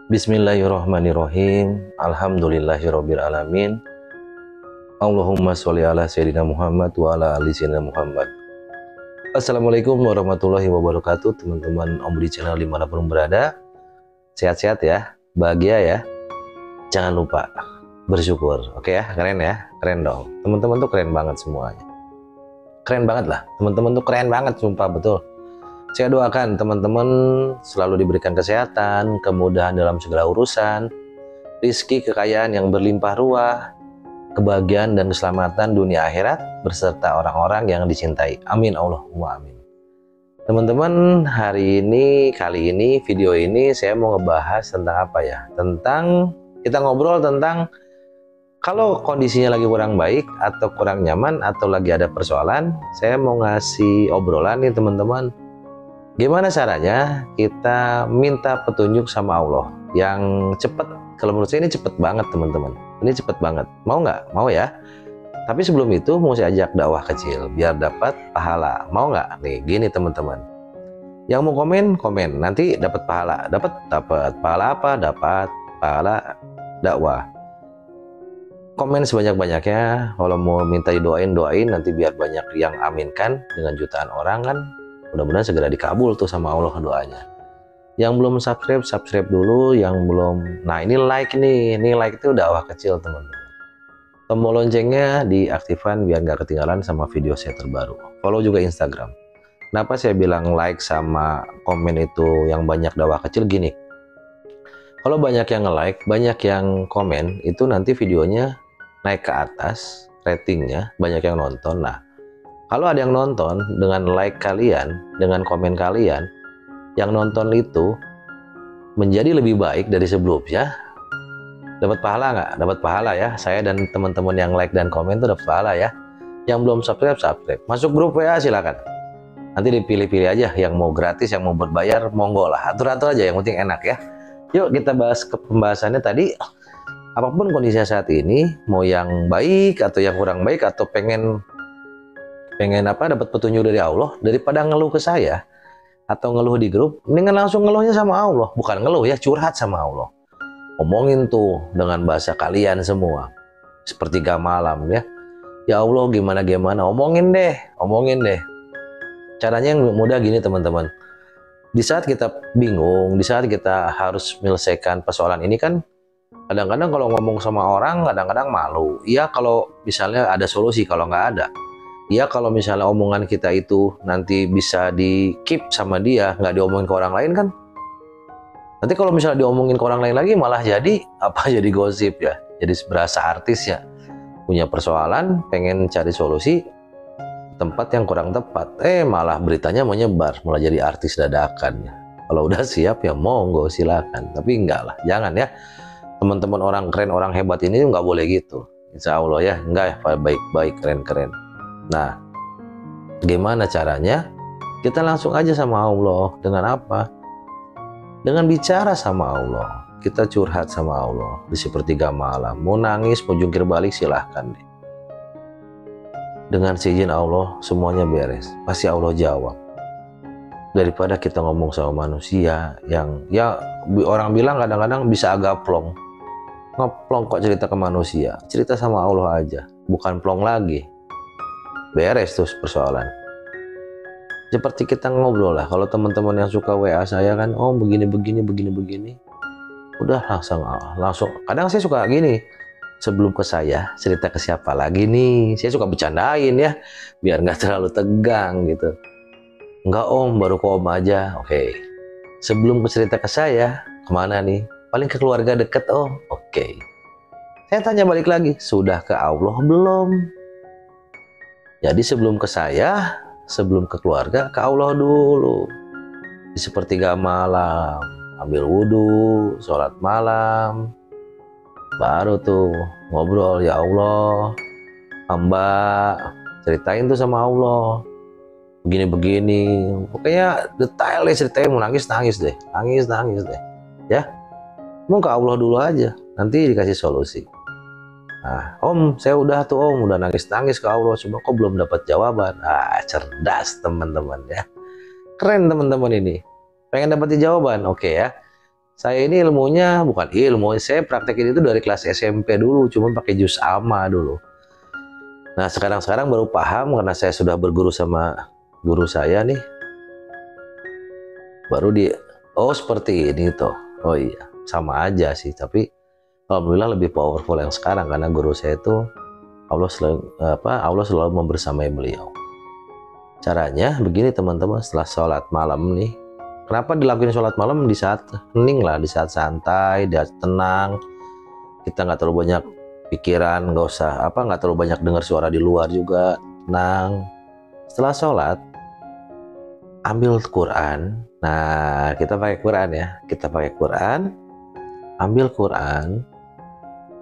Bismillahirrahmanirrahim. Alhamdulillahirabbil alamin. Allahumma sholli ala sayyidina Muhammad wa ala ali sayyidina Muhammad. Assalamualaikum warahmatullahi wabarakatuh, teman-teman Om Budi channel dimanapun berada. Sehat-sehat ya, bahagia ya. Jangan lupa bersyukur. Oke ya, keren ya, keren dong. Teman-teman tuh keren banget semuanya. Keren banget lah, teman-teman tuh keren banget, sumpah betul. Saya doakan teman-teman selalu diberikan kesehatan, kemudahan dalam segala urusan, rizki, kekayaan yang berlimpah ruah, kebahagiaan dan keselamatan dunia akhirat, beserta orang-orang yang dicintai. Amin Allahumma amin. Teman-teman, kali ini, video ini saya mau ngebahas tentang apa ya? Kita ngobrol tentang kalau kondisinya lagi kurang baik atau kurang nyaman atau lagi ada persoalan, saya mau ngasih obrolan nih teman-teman. Gimana caranya kita minta petunjuk sama Allah yang cepet? Kalau menurut saya ini cepet banget teman-teman. Ini cepet banget. Mau nggak? Mau ya? Tapi sebelum itu mau saya ajak dakwah kecil biar dapat pahala. Mau nggak? Nih gini teman-teman. Yang mau komen nanti dapat pahala. Dapat pahala apa? Dapat pahala dakwah. Komen sebanyak-banyaknya. Kalau mau minta doain nanti biar banyak yang aminkan dengan jutaan orang kan. Mudah-mudahan segera dikabul tuh sama Allah doanya. Yang belum subscribe dulu. Yang belum, nah ini like nih. Ini like itu dakwah kecil teman-teman. Tombol loncengnya diaktifkan biar nggak ketinggalan sama video saya terbaru. Follow juga Instagram. Kenapa saya bilang like sama komen itu yang banyak dakwah kecil gini? Kalau banyak yang nge-like, banyak yang komen, itu nanti videonya naik ke atas, ratingnya banyak yang nonton. Nah, kalau ada yang nonton dengan like kalian, dengan komen kalian, yang nonton itu menjadi lebih baik dari sebelumnya, dapat pahala nggak? Dapat pahala ya. Saya dan teman-teman yang like dan komen itu dapat pahala ya. Yang belum subscribe. Masuk grup WA silakan. Nanti dipilih-pilih aja yang mau gratis, yang mau berbayar, monggo lah. Atur-atur aja, yang penting enak ya. Yuk kita bahas ke pembahasannya tadi. Apapun kondisinya saat ini, mau yang baik atau yang kurang baik atau pengen dapat petunjuk dari Allah, daripada ngeluh ke saya atau ngeluh di grup, mendingan langsung ngeluhnya sama Allah. Bukan ngeluh ya, curhat sama Allah. Ngomongin tuh dengan bahasa kalian semua, sepertiga malam ya. Ya Allah gimana, omongin deh. Caranya yang mudah gini teman-teman. Di saat kita bingung, di saat kita harus menyelesaikan persoalan ini kan, kadang-kadang kalau ngomong sama orang kadang-kadang malu. Iya kalau misalnya ada solusi, kalau nggak ada. Ya kalau misalnya omongan kita itu nanti bisa di keep sama dia, nggak diomongin ke orang lain kan. Nanti kalau misalnya diomongin ke orang lain lagi malah jadi jadi gosip ya. Jadi berasa artis ya. Punya persoalan, pengen cari solusi tempat yang kurang tepat. Malah beritanya menyebar, malah jadi artis dadakan ya. Kalau udah siap ya monggo silakan. Tapi enggak lah, jangan ya. Teman-teman orang keren, orang hebat ini nggak boleh gitu. Insya Allah ya, enggak ya, baik-baik, keren-keren. Nah, gimana caranya? Kita langsung aja sama Allah. Dengan apa? Dengan bicara sama Allah. Kita curhat sama Allah di sepertiga malam. Mau nangis, mau jungkir balik silahkan deh. Dengan seizin Allah semuanya beres. Pasti Allah jawab. Daripada kita ngomong sama manusia yang ya orang bilang kadang-kadang bisa agak plong. Ngeplong kok cerita ke manusia. Cerita sama Allah aja. Bukan plong lagi. Beres tuh persoalan. Seperti kita ngobrol lah. Kalau teman-teman yang suka WA saya kan, oh begini. Udah langsung. Kadang saya suka gini. Sebelum ke saya, cerita ke siapa lagi nih? Saya suka bercandain ya, biar nggak terlalu tegang gitu. Enggak om, baru ke om aja. Oke. Sebelum cerita ke saya, kemana nih? Paling ke keluarga deket om. Oke. Saya tanya balik lagi, sudah ke Allah belum? Jadi sebelum ke saya, sebelum ke keluarga, ke Allah dulu. Di sepertiga malam, ambil wudhu, sholat malam, baru tuh ngobrol, ya Allah, hamba ceritain tuh sama Allah. Begini, pokoknya detail deh ceritanya, mau nangis deh. Ya, mau ke Allah dulu aja, nanti dikasih solusi. Nah, om, saya udah nangis ke Allah, cuma kok belum dapat jawaban. Cerdas teman-teman ya. Keren teman-teman ini. Pengen dapat jawaban, oke ya. Saya ini ilmunya bukan ilmu, saya praktekin itu dari kelas SMP dulu, cuma pakai juz amma dulu. Nah sekarang baru paham karena saya sudah berguru sama guru saya nih, baru oh seperti ini tuh. Oh iya, sama aja sih, tapi alhamdulillah lebih powerful yang sekarang karena guru saya itu Allah selalu membersamai beliau. Caranya begini teman-teman, setelah sholat malam nih, kenapa dilakukan sholat malam? Di saat hening lah, di saat santai, di saat tenang, kita nggak terlalu banyak pikiran, nggak terlalu banyak dengar suara di luar juga, tenang. Setelah sholat, ambil Quran. Nah, kita pakai Quran ya, kita pakai Quran, ambil Quran,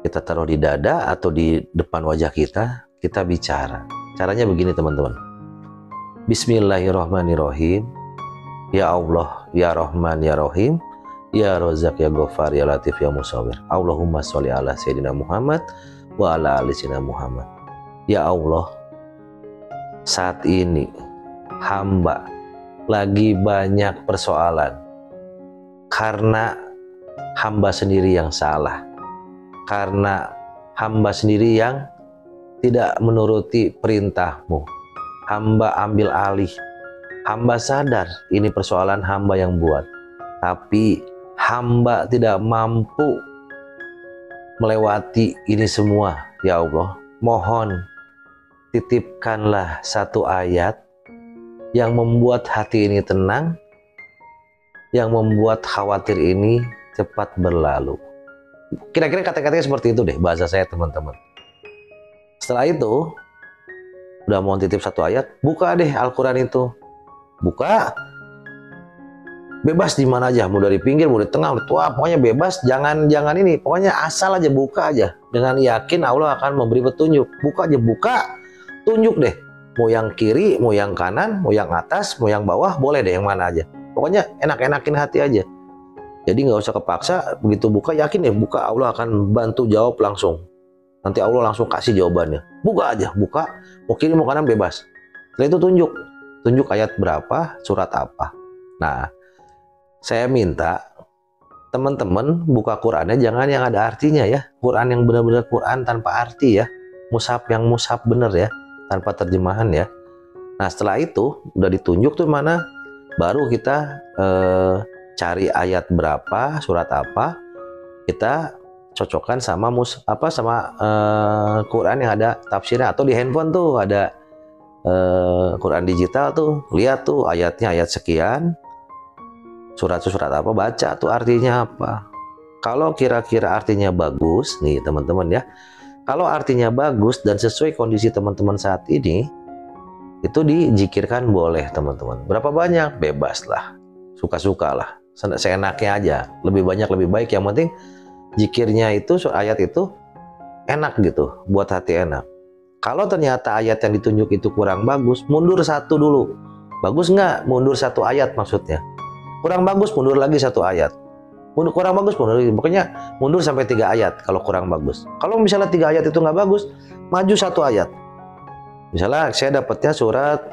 kita taruh di dada atau di depan wajah kita bicara. Caranya begini teman-teman. Bismillahirrahmanirrahim. Ya Allah, ya Rahman, ya Rahim, ya Rozak, ya Ghafar, ya Latif, ya Musawwir. Allahumma sholli ala Sayyidina Muhammad wa ala ali Sayyidina Muhammad. Ya Allah, saat ini hamba lagi banyak persoalan karena hamba sendiri yang salah, karena hamba sendiri yang tidak menuruti perintahmu. Hamba ambil alih, hamba sadar ini persoalan hamba yang buat, tapi hamba tidak mampu melewati ini semua. Ya Allah, mohon titipkanlah satu ayat yang membuat hati ini tenang, yang membuat khawatir ini cepat berlalu. Kira-kira kata-katanya seperti itu deh bahasa saya teman-teman. Setelah itu udah mau titip satu ayat, buka deh Al-Quran itu, buka, bebas di mana aja, mau dari pinggir, mau di tengah, mau di tua, pokoknya bebas, jangan ini, pokoknya asal aja buka aja, dengan yakin Allah akan memberi petunjuk. Buka aja, buka, tunjuk deh, mau yang kiri, mau yang kanan, mau yang atas, mau yang bawah, boleh deh yang mana aja, pokoknya enak-enakin hati aja. Jadi nggak usah kepaksa, begitu buka yakin ya, buka Allah akan bantu jawab langsung. Nanti Allah langsung kasih jawabannya. Buka aja, buka, mau kiri mau kanan bebas. Setelah itu tunjuk ayat berapa, surat apa. Nah, saya minta teman-teman buka Qurannya jangan yang ada artinya ya. Quran yang benar-benar Quran tanpa arti ya. Mushaf yang mushaf bener ya, tanpa terjemahan ya. Nah, setelah itu udah ditunjuk tuh mana, baru kita cari ayat berapa, surat apa, kita cocokkan sama Quran yang ada tafsirnya, atau di handphone tuh ada Quran digital tuh, lihat tuh ayatnya ayat sekian, surat apa, baca tuh artinya apa. Kalau kira-kira artinya bagus nih teman-teman ya, kalau artinya bagus dan sesuai kondisi teman-teman saat ini, itu dijikirkan boleh teman-teman. Berapa banyak? Bebas lah, suka-suka lah, seenaknya aja, lebih banyak lebih baik, yang penting zikirnya itu, ayat itu enak gitu, buat hati enak. Kalau ternyata ayat yang ditunjuk itu kurang bagus, mundur satu dulu. Bagus nggak? Mundur satu ayat maksudnya. Kurang bagus, mundur lagi satu ayat. Kurang bagus, mundur lagi. Pokoknya mundur sampai 3 ayat kalau kurang bagus. Kalau misalnya 3 ayat itu nggak bagus, maju satu ayat. Misalnya saya dapatnya surat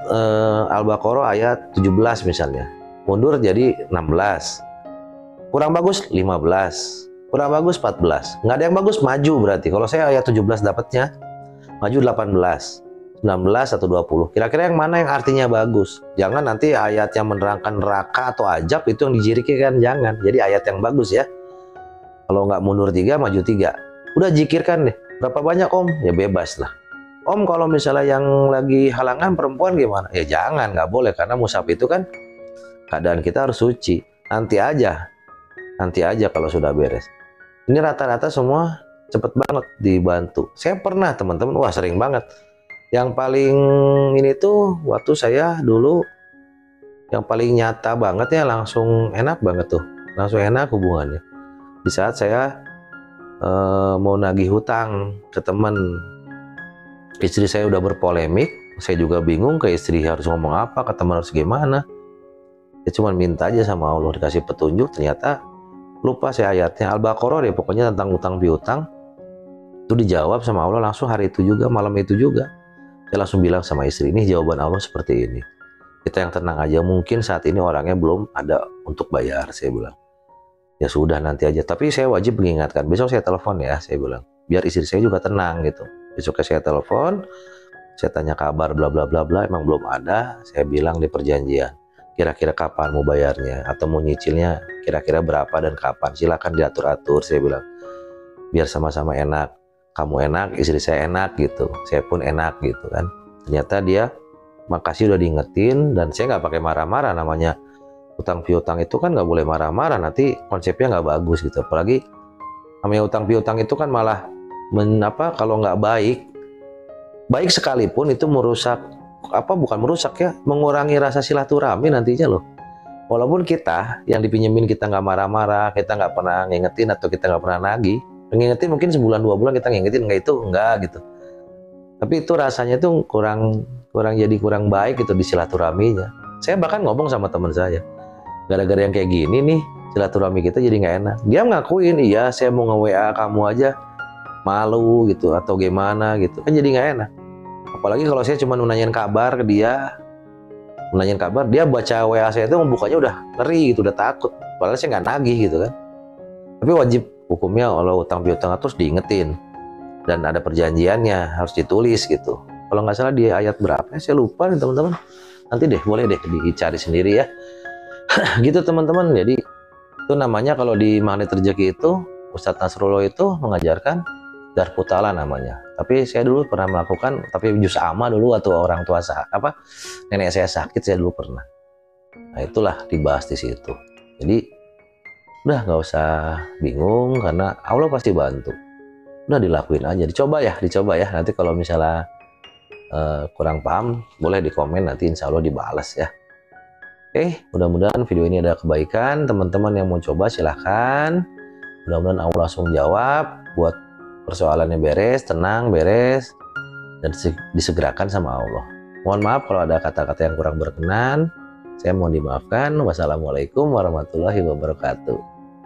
Al-Baqarah ayat 17 misalnya. Mundur jadi 16. Kurang bagus 15. Kurang bagus 14. Nggak ada yang bagus, maju berarti. Kalau saya ayat 17 dapatnya, maju 18, 19 atau 20. Kira-kira yang mana yang artinya bagus? Jangan nanti ayat yang menerangkan neraka atau ajab itu yang dijirikan, jangan. Jadi ayat yang bagus ya. Kalau nggak mundur 3, maju 3. Udah jikirkan deh. Berapa banyak om? Ya bebas lah. Om kalau misalnya yang lagi halangan perempuan gimana? Ya jangan, nggak boleh. Karena mushaf itu kan keadaan kita harus suci. Nanti aja kalau sudah beres. Ini rata-rata semua cepet banget dibantu. Saya pernah teman-teman, wah sering banget. Yang paling ini tuh waktu saya dulu, yang paling nyata banget ya, langsung enak banget tuh, langsung enak hubungannya. Di saat saya mau nagih hutang ke teman, istri saya udah berpolemik, saya juga bingung ke istri harus ngomong apa, ke teman harus gimana. Saya cuma minta aja sama Allah dikasih petunjuk, ternyata lupa saya ayatnya, Al-Baqarah deh pokoknya tentang utang piutang. Itu dijawab sama Allah langsung hari itu juga, malam itu juga. Saya langsung bilang sama istri, ini jawaban Allah seperti ini. Kita yang tenang aja, mungkin saat ini orangnya belum ada untuk bayar, saya bilang. Ya sudah nanti aja, tapi saya wajib mengingatkan, besok saya telepon ya, saya bilang, biar istri saya juga tenang gitu. Besoknya saya telepon, saya tanya kabar bla bla bla bla, emang belum ada. Saya bilang di perjanjian, kira-kira kapan mau bayarnya atau mau nyicilnya kira-kira berapa dan kapan, silakan diatur-atur, saya bilang, biar sama-sama enak, kamu enak, istri saya enak gitu, saya pun enak gitu kan. Ternyata dia makasih udah diingetin, dan saya nggak pakai marah-marah, namanya utang piutang itu kan nggak boleh marah-marah, nanti konsepnya nggak bagus gitu. Apalagi namanya utang piutang itu kan malah kalau nggak baik sekalipun itu merusak, bukan merusak ya, mengurangi rasa silaturahmi nantinya loh. Walaupun kita yang dipinjemin kita nggak marah-marah, kita nggak pernah ngingetin atau kita nggak pernah nagih, ngingetin mungkin sebulan 2 bulan kita ngingetin, enggak gitu. Tapi itu rasanya tuh kurang kurang baik gitu di silaturahminya. Saya bahkan ngomong sama teman saya, gara-gara yang kayak gini nih, silaturahmi kita jadi nggak enak. Dia ngakuin, iya saya mau nge-WA kamu aja malu gitu atau gimana gitu, kan jadi nggak enak. Apalagi kalau saya cuma nanyain kabar ke dia, nanyain kabar, dia baca WA saya itu membukanya udah ngeri gitu, udah takut, padahal saya nggak nagih gitu kan. Tapi wajib hukumnya kalau utang piutang terus diingetin, dan ada perjanjiannya, harus ditulis gitu. Kalau nggak salah di ayat berapa ya, saya lupa nih teman-teman, nanti deh boleh deh dicari sendiri ya. Gitu teman-teman. Jadi itu namanya kalau di Magnet Rezeki itu, Ustadz Nasrullah itu mengajarkan Darputala namanya. Tapi saya dulu pernah melakukan, tapi juz amma dulu, atau orang tua nenek saya sakit, saya dulu pernah. Nah itulah dibahas di situ. Jadi udah nggak usah bingung, karena Allah pasti bantu. Udah dilakuin aja, dicoba ya. Nanti kalau misalnya kurang paham, boleh di komen, nanti insya Allah dibalas ya. Oke, mudah-mudahan video ini ada kebaikan. Teman-teman yang mau coba silahkan. Mudah-mudahan Allah langsung jawab, buat persoalannya beres, tenang, beres, dan disegerakan sama Allah. Mohon maaf kalau ada kata-kata yang kurang berkenan. Saya mohon dimaafkan. Wassalamualaikum warahmatullahi wabarakatuh.